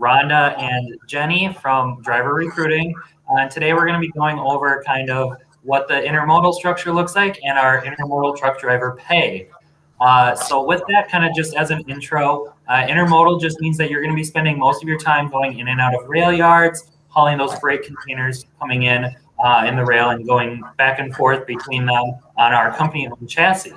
Rhonda and Jenny from Driver Recruiting. Today we're going to be going over kind of what the intermodal structure looks like and our intermodal truck driver pay. So with that, kind of just as an intro, intermodal just means that you're going to be spending most of your time going in and out of rail yards, hauling those freight containers coming in the rail and going back and forth between them on our company-owned chassis.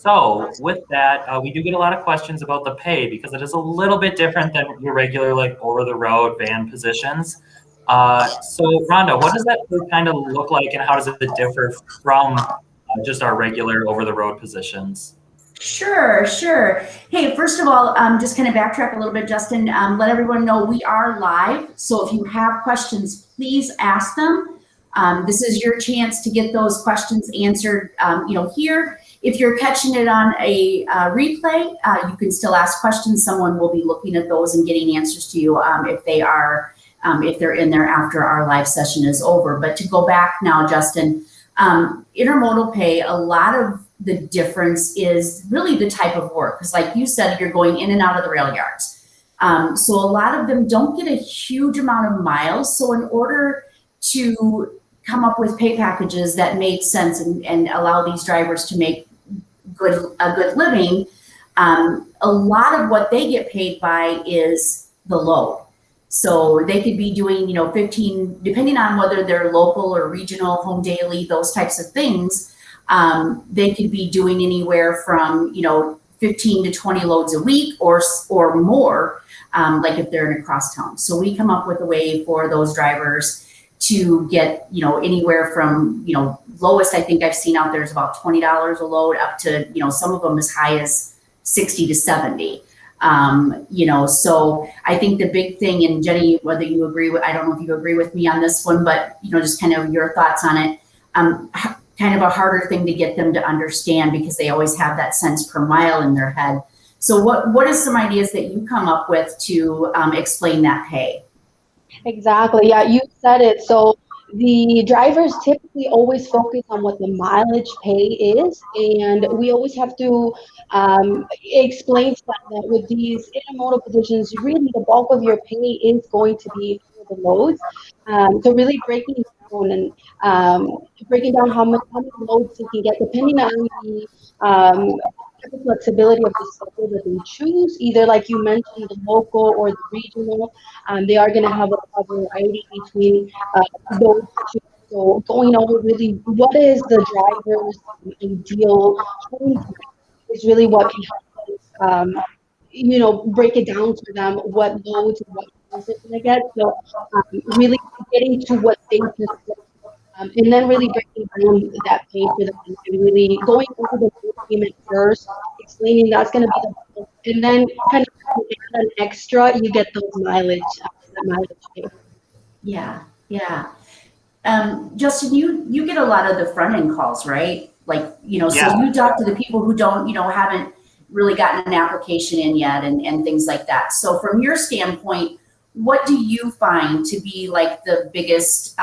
So with that, we do get a lot of questions about the pay because it is a little bit different than your regular like over-the-road van positions. So Rhonda, what does that pay kind of look like and how does it differ from just our regular over-the-road positions? Sure. Hey, first of all, just kind of backtrack a little bit, Justin. Let everyone know we are live. So if you have questions, please ask them. This is your chance to get those questions answered, here. If you're catching it on a replay, you can still ask questions. Someone will be looking at those and getting answers to you if they're in there after our live session is over. But to go back now, Justin, intermodal pay, a lot of the difference is really the type of work. Because like you said, you're going in and out of the rail yards. So a lot of them don't get a huge amount of miles. So in order to come up with pay packages that make sense and allow these drivers to make a good living, a lot of what they get paid by is the load. So they could be doing, 15, depending on whether they're local or regional, home daily, those types of things. They could be doing anywhere from, 15 to 20 loads a week or more, like if they're in a crosstown. So we come up with a way for those drivers to get, anywhere from, lowest I think I've seen out there is about $20 a load up to, some of them as high as 60 to 70. So I think the big thing, and Jenny, whether you agree with, I don't know if you agree with me on this one, but, just kind of your thoughts on it, kind of a harder thing to get them to understand because they always have that cents per mile in their head. So what is some ideas that you come up with to explain that pay? Exactly. Yeah, you said it. So the drivers typically always focus on what the mileage pay is, and we always have to explain to them that with these intermodal positions, really the bulk of your pay is going to be for the loads. So really breaking down how many loads you can get depending on the flexibility of the schedule that they choose, either like you mentioned, the local or the regional. They are going to have a variety between those two. So going over really what is the driver's ideal home time is really what can help us, break it down for them, what loads and what they're going to get. So really getting to what they prefer. And then really breaking down that pay for them and really going over the payment first, explaining that's going to be the, and then kind of an extra, you get those mileage pay. Yeah. Justin, you get a lot of the front end calls, right? Like, so you talk to the people who don't, haven't really gotten an application in yet and things like that. So from your standpoint, what do you find to be like the biggest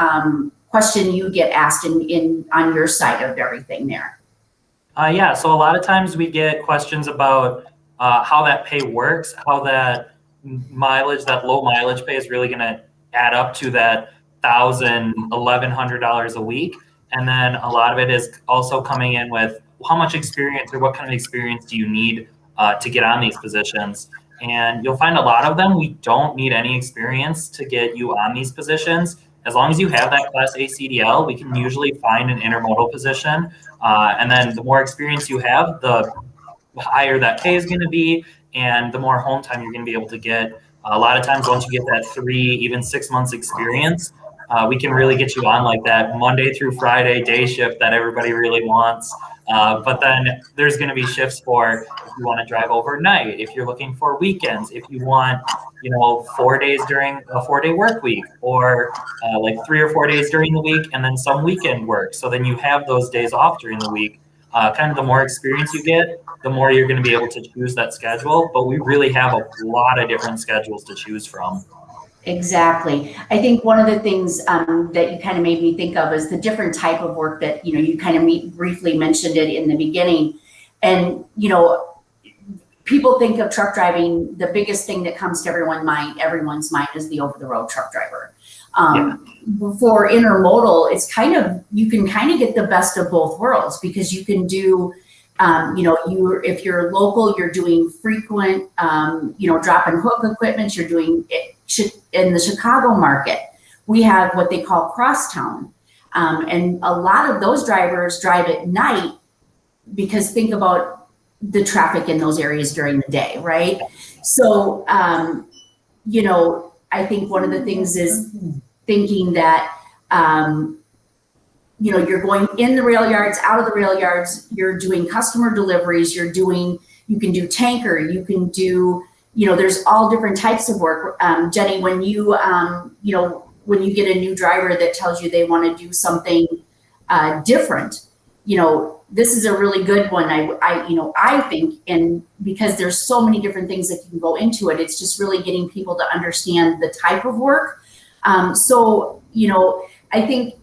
question you get asked in on your side of everything there? So a lot of times we get questions about how that pay works, how that mileage, that low mileage pay is really going to add up to that $1,000, $1,100 a week. And then a lot of it is also coming in with how much experience or what kind of experience do you need to get on these positions. And you'll find a lot of them, we don't need any experience to get you on these positions. As long as you have that Class A CDL, we can usually find an intermodal position. And then the more experience you have, the higher that pay is going to be, and the more home time you're going to be able to get. A lot of times, once you get that 3, even 6 months experience, we can really get you on like that Monday through Friday day shift that everybody really wants. But then there's going to be shifts for if you want to drive overnight, if you're looking for weekends, if you want, 4 days during a 4-day work week, or like 3 or 4 days during the week, and then some weekend work. So then you have those days off during the week. Kind of the more experience you get, the more you're going to be able to choose that schedule. But we really have a lot of different schedules to choose from. Exactly. I think one of the things that you kind of made me think of is the different type of work that, you kind of briefly mentioned it in the beginning. And, people think of truck driving, the biggest thing that comes to everyone's mind is the over-the-road truck driver. For intermodal, it's you can kind of get the best of both worlds, because you can do, if you're local, you're doing frequent, drop and hook equipment. You're doing it in the Chicago market. We have what they call crosstown, and a lot of those drivers drive at night, because think about the traffic in those areas during the day, right? So, I think one of the things is thinking that, you're going in the rail yards, out of the rail yards, you're doing customer deliveries, you can do tanker, you can do, there's all different types of work. Jenny, when you get a new driver that tells you they want to do something different, this is a really good one. I think, and because there's so many different things that can go into it, it's just really getting people to understand the type of work. I think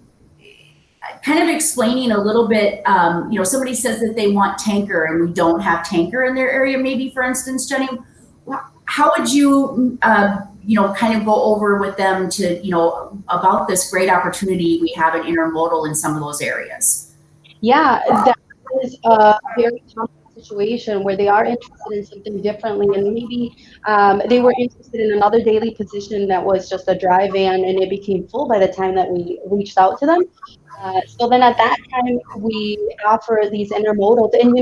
kind of explaining a little bit, somebody says that they want tanker and we don't have tanker in their area, maybe, for instance, Jenny, how would you, kind of go over with them to, about this great opportunity we have in intermodal in some of those areas? Yeah, that is a very common situation where they are interested in something differently, and maybe they were interested in another daily position that was just a dry van, and it became full by the time that we reached out to them. So then at that time, we offer these intermodals. And,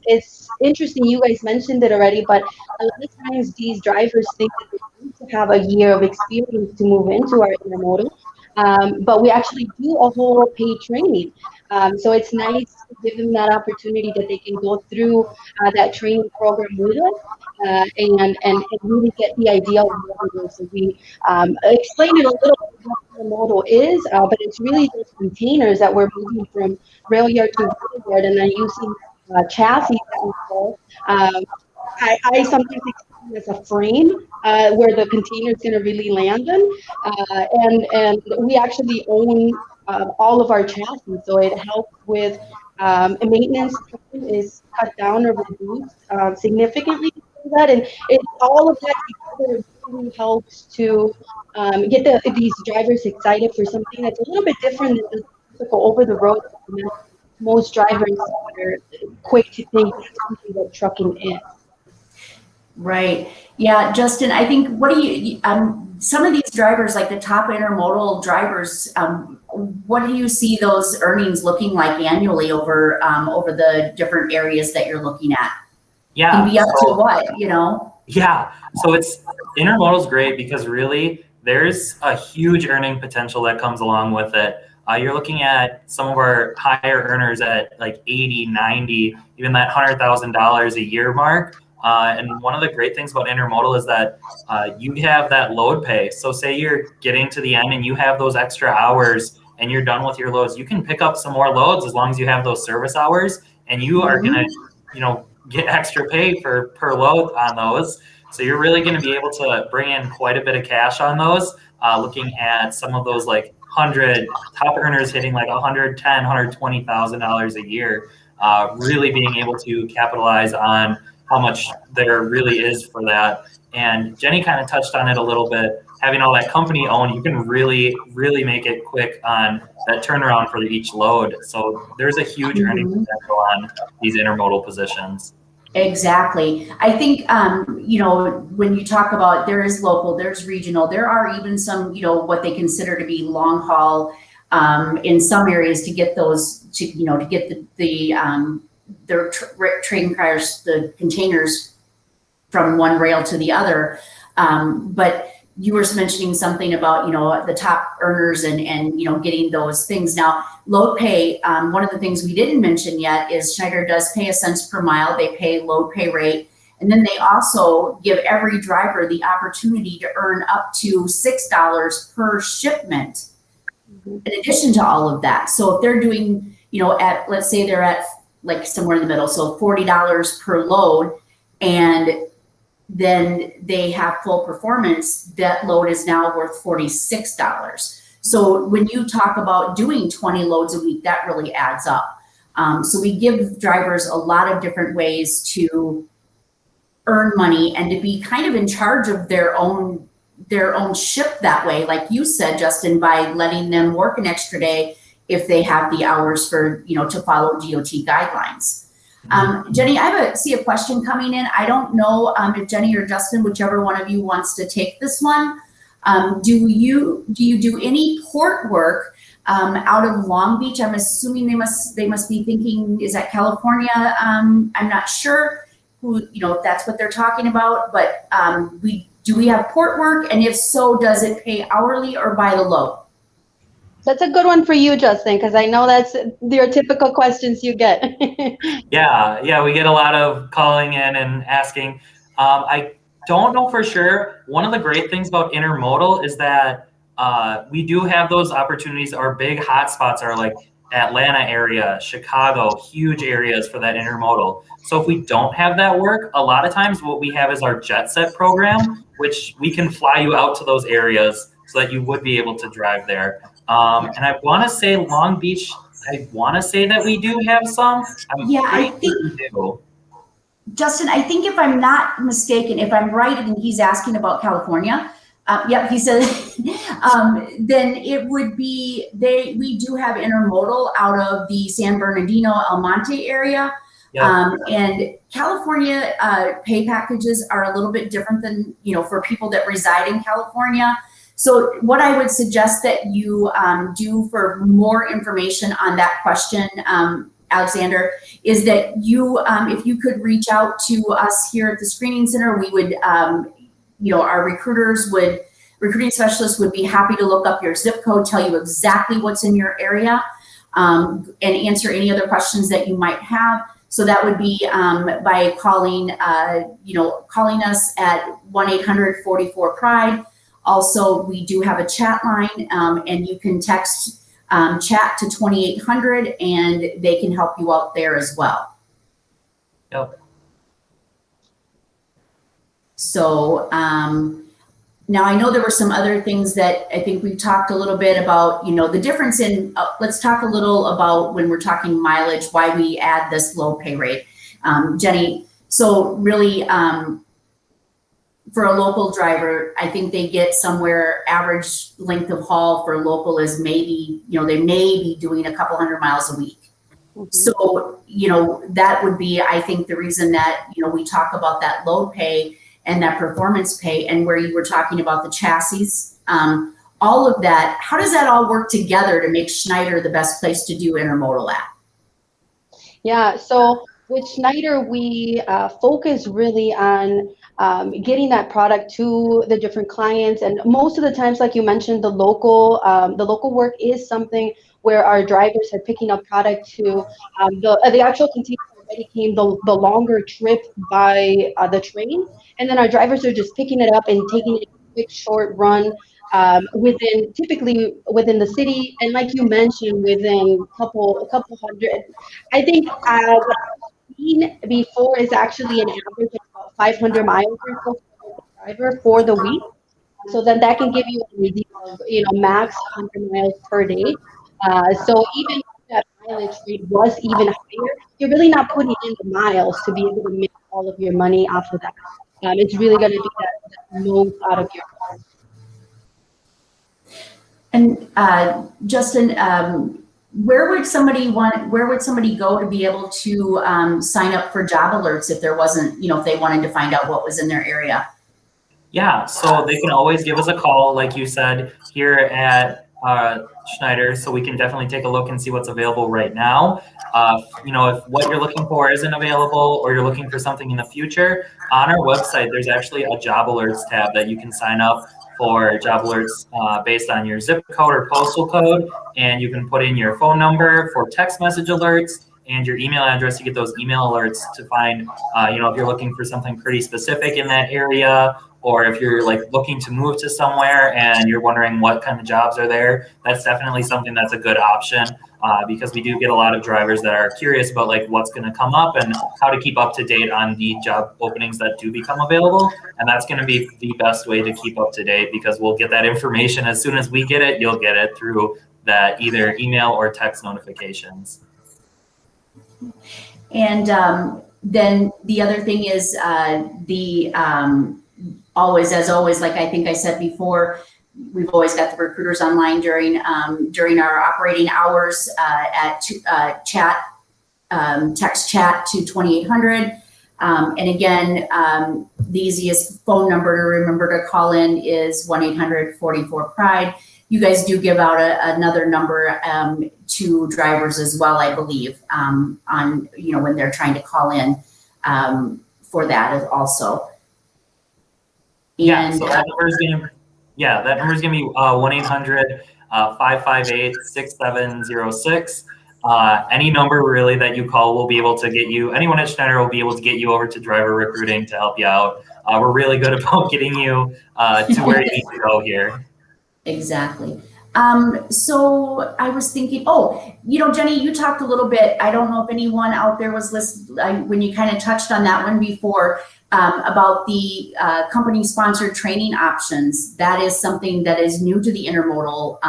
it's interesting, you guys mentioned it already, but a lot of times these drivers think that they need to have a year of experience to move into our intermodal. But we actually do a whole paid training. So it's nice to give them that opportunity that they can go through that training program with us and really get the idea of what it is. So we explain it a little bit what the model is, but it's really those containers that we're moving from rail yard to rail yard, and then using chassis that we call. I sometimes explain as a frame where the container is going to really land in, and we actually own all of our chassis, so it helps with maintenance time is cut down or reduced significantly because of that, and all of that together really helps to get these drivers excited for something that's a little bit different than the typical over-the-road. Most drivers are quick to think that's something that trucking is. Right. Yeah, Justin, I think, what do you, some of these drivers, like the top intermodal drivers, what do you see those earnings looking like annually over the different areas that you're looking at? Yeah. Can be up to what, Yeah. So intermodal is great because really there's a huge earning potential that comes along with it. You're looking at some of our higher earners at like 80, 90, even that $100,000 a year mark. And one of the great things about intermodal is that you have that load pay. So say you're getting to the end and you have those extra hours and you're done with your loads, you can pick up some more loads as long as you have those service hours, and you are going to, get extra pay per load on those. So you're really going to be able to bring in quite a bit of cash on those. Looking at some of those like 100 top earners hitting like $110,000, $120,000 a year, really being able to capitalize on how much there really is for that. And Jenny kind of touched on it a little bit. Having all that company owned, you can really, really make it quick on that turnaround for each load. So there's a huge earning potential on these intermodal positions. Exactly. I think, when you talk about there is local, there's regional, there are even some, what they consider to be long haul in some areas to get those, to get their train cars, the containers from one rail to the other. But you were mentioning something about, the top earners and getting those things. Now, load pay, one of the things we didn't mention yet is Schneider does pay a cents per mile. They pay load pay rate. And then they also give every driver the opportunity to earn up to $6 per shipment in addition to all of that. So if they're doing, let's say they're at like somewhere in the middle, so $40 per load, and then they have full performance, that load is now worth $46. So when you talk about doing 20 loads a week, that really adds up. So we give drivers a lot of different ways to earn money and to be kind of in charge of their own ship that way, like you said, Justin, by letting them work an extra day if they have the hours for, to follow DOT guidelines. Jenny, I see a question coming in. I don't know if Jenny or Justin, whichever one of you wants to take this one. Do you do any port work out of Long Beach? I'm assuming they must be thinking, is that California? I'm not sure if that's what they're talking about, but do we have port work? And if so, does it pay hourly or by the load? That's a good one for you, Justin, because I know that's your typical questions you get. Yeah, we get a lot of calling in and asking. I don't know for sure. One of the great things about Intermodal is that we do have those opportunities. Our big hotspots are like Atlanta area, Chicago, huge areas for that Intermodal. So if we don't have that work, a lot of times what we have is our Jet Set program, which we can fly you out to those areas so that you would be able to drive there. And I want to say Long Beach, I want to say that we do have some. I think we do. Justin, I think if I'm not mistaken, if I'm right, and he's asking about California, yep, he said, then it would be, we do have Intermodal out of the San Bernardino, El Monte area. Yep. And California pay packages are a little bit different than, for people that reside in California. So what I would suggest that you do for more information on that question, Alexander, is that you, if you could reach out to us here at the screening center, we would, our recruiting specialists would be happy to look up your zip code, tell you exactly what's in your area, and answer any other questions that you might have. So that would be by calling us at 1-800-44-PRIDE. Also, we do have a chat line, and you can text chat to 2800 and they can help you out there as well. Yep. So now I know there were some other things that I think we've talked a little bit about, the difference in, let's talk a little about when we're talking mileage, why we add this low pay rate. Jenny, so really, for a local driver, I think they get somewhere average length of haul for local is maybe, they may be doing a couple 100 miles a week. Mm-hmm. So, that would be, I think, the reason that, we talk about that load pay and that performance pay, and where you were talking about the chassis, all of that. How does that all work together to make Schneider the best place to do intermodal at? Yeah, so with Schneider, we focus really on getting that product to the different clients, and most of the times, like you mentioned, the local work is something where our drivers are picking up product to the actual container already came the longer trip by the train, and then our drivers are just picking it up and taking it a quick short run typically within the city, and like you mentioned, within a couple hundred. I think what I've seen before is actually an average of about 500 miles or so for the driver for the week. So then that can give you an idea of, max 100 miles per day. So even if that mileage rate was even higher, you're really not putting in the miles to be able to make all of your money off of that. It's really going to be that most out of your car. And Justin, where would somebody go to be able to sign up for job alerts if there wasn't, if they wanted to find out what was in their area? Yeah, so they can always give us a call, like you said, here at Schneider, so we can definitely take a look and see what's available right now. If what you're looking for isn't available or you're looking for something in the future, on our website, there's actually a job alerts tab that you can sign up for job alerts based on your zip code or postal code, and you can put in your phone number for text message alerts and your email address to get those email alerts to find, if you're looking for something pretty specific in that area, or if you're looking to move to somewhere and you're wondering what kind of jobs are there, that's definitely something that's a good option because we do get a lot of drivers that are curious about what's going to come up and how to keep up to date on the job openings that do become available. And that's going to be the best way to keep up to date, because we'll get that information as soon as we get it. You'll get it through that either email or text notifications. And then the other thing is always, as always, like I think I said before, we've always got the recruiters online during our operating hours at text chat to 2800. And again, the easiest phone number to remember to call in is 1-800-44-PRIDE. You guys do give out another number to drivers as well, I believe, on when they're trying to call in for that also. Yeah, And so that number is going to be 1-800-558-6706. Any number really that you call will be able to get you, anyone at Schneider will be able to get you over to driver recruiting to help you out. We're really good about getting you to where you need to go here. Exactly. So I was thinking, Jenny, you talked a little bit, I don't know if anyone out there was listening, when you kind of touched on that one before, about the company-sponsored training options. That is something that is new to the Intermodal,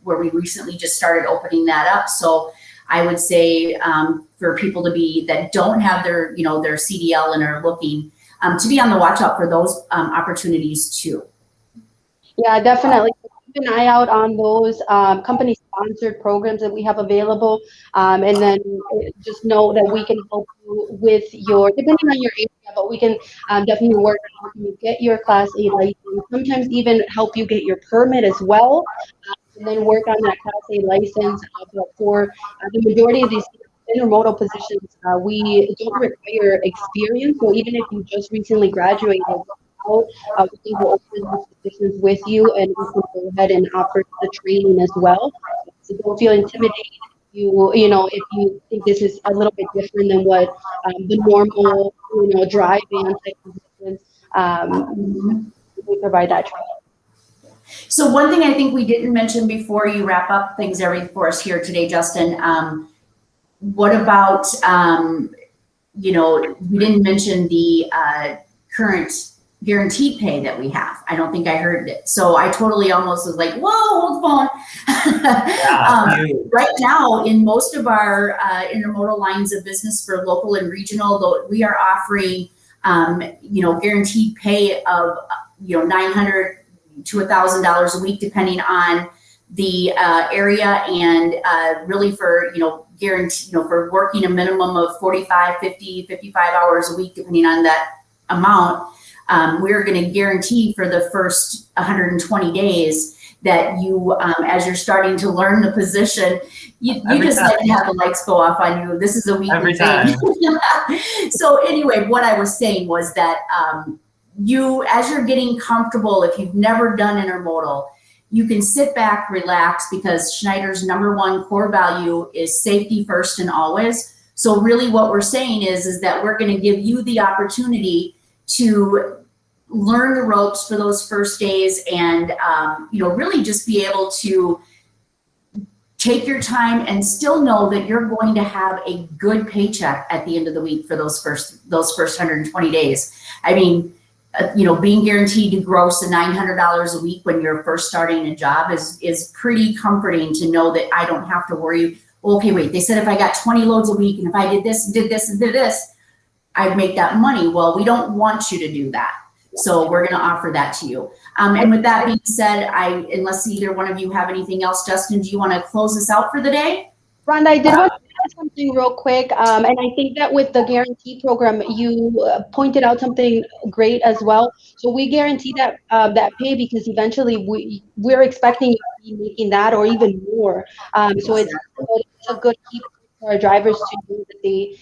where we recently just started opening that up. So I would say for people that don't have their CDL and are looking to be on the watch out for those opportunities too. Yeah, definitely. Keep an eye out on those company-sponsored programs that we have available, and then just know that we can help you with depending on your area, but we can definitely work on helping you get your Class A license, sometimes even help you get your permit as well, and then work on that Class A license. But for the majority of these intermodal positions, we don't require experience, so even if you just recently graduated, we can go over those positions with you, and we can go ahead and offer the training as well. So don't feel intimidated. If you think this is a little bit different than what the normal, drive-in type positions, we provide that training. So one thing I think we didn't mention before you wrap up things for us here today, Justin, what about, we didn't mention the current guaranteed pay that we have. I don't think I heard it. So I totally almost was like, whoa, hold the phone. Right now, in most of our intermodal lines of business for local and regional, we are offering, guaranteed pay of, $900 to $1,000 a week, depending on the area, and really for, guarantee, for working a minimum of 45, 50, 55 hours a week, depending on that amount. We're going to guarantee for the first 120 days that you, as you're starting to learn the position, you just like to have the lights go off on you. This is a weekly thing. So anyway, what I was saying was that as you're getting comfortable, if you've never done intermodal, you can sit back, relax, because Schneider's #1 core value is safety first and always. So really what we're saying is that we're going to give you the opportunity to learn the ropes for those first days, and really just be able to take your time and still know that you're going to have a good paycheck at the end of the week for those first 120 days. I mean, being guaranteed to gross $900 a week when you're first starting a job is pretty comforting to know that I don't have to worry. Okay, wait, they said if I got 20 loads a week and if I did this and did this and did this, I'd make that money. Well, we don't want you to do that. So we're going to offer that to you. And with that being said, unless either one of you have anything else, Justin, do you want to close us out for the day? Rhonda, I did want to add something real quick. And I think that with the guarantee program, you pointed out something great as well. So we guarantee that pay because eventually we're expecting you to be making that or even more. So it's a good keep for our drivers to know that they,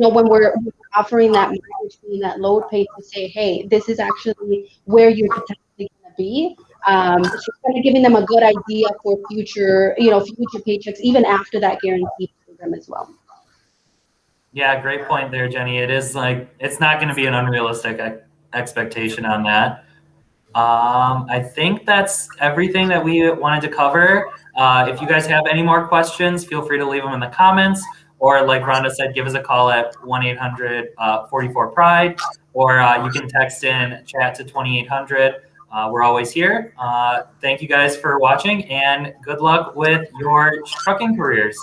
when we're offering that mileage and that load pay, to say, hey, this is actually where you're potentially going to be. So kind of giving them a good idea for future paychecks, even after that guarantee program as well. Yeah, great point there, Jenny. It is it's not going to be an unrealistic expectation on that. I think that's everything that we wanted to cover. If you guys have any more questions, feel free to leave them in the comments, or like Rhonda said, give us a call at 1-800-44-PRIDE, or you can text in chat to 2800. We're always here. Thank you guys for watching, and good luck with your trucking careers.